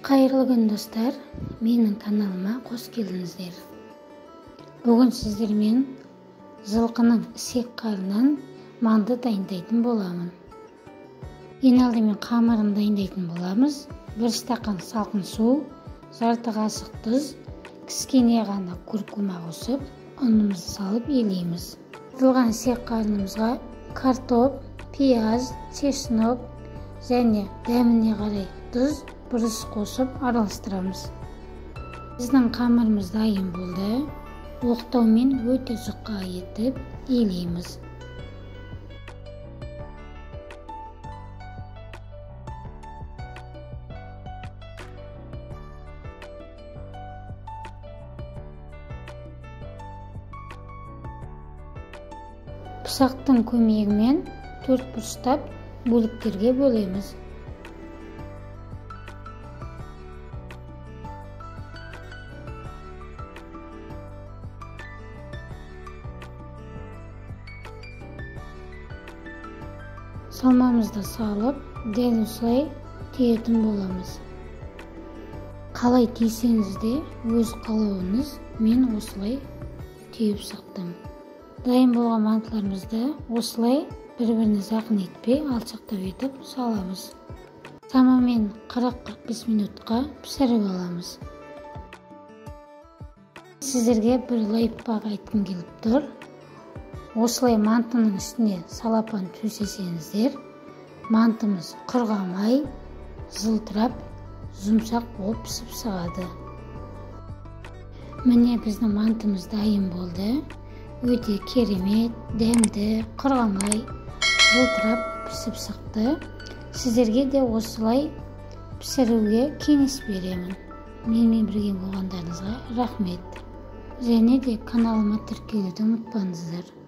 Қайырлы күн достар, менің каналыма қош келдіңіздер. Бүгін сіздермен жылқының ісек қарынан манты дайындайтын боламын. Ең алдымен қамырын дайындайтын боламыз. 1 стакан салқын су, жарты қасық тұз, кішкене ғана күркума қосып, ұнымызды салып елейміз. Тылған ісек қарнымызға картоп, пияз, чеснок және дәміне қарай тұз, бұрыс қосып араластырамыз. Біздің қамырымыз дайын болды. Оқтаумен өте жұқа етіп елейміз. Пышақтың көмегімен 4 бұрыштап бөліктерге бөлеміз. Салмамызды салып, дәл осылай түйетін боламыз. Қалай түйсеңіз де өз қалауыңыз, мен осылай түйіп шықтым. Дайын болған мантыларымызды осылай бір-біріне жақын етпей алшақтап етіп саламыз. Шамамен 40-45 минутқа пісіріп аламыз. Сіздерге бір лайфхак айтқым келіп тұр. Осылай мантының үстіне салапан төсесеңіздер, мантымыз құрғамай, жылтырап, жұмсақ болып пісіп шығады. Міне біздің мантымыз дайын болды. Өте керемет, дәмді, құрғамай, жылтырап пісіп шықты. Сіздерге де осылай пісіруге кеңес беремін. Менімен бірге болғандарыңызға рахмет. Және де каналыма тіркелуді ұмытпаңыздар.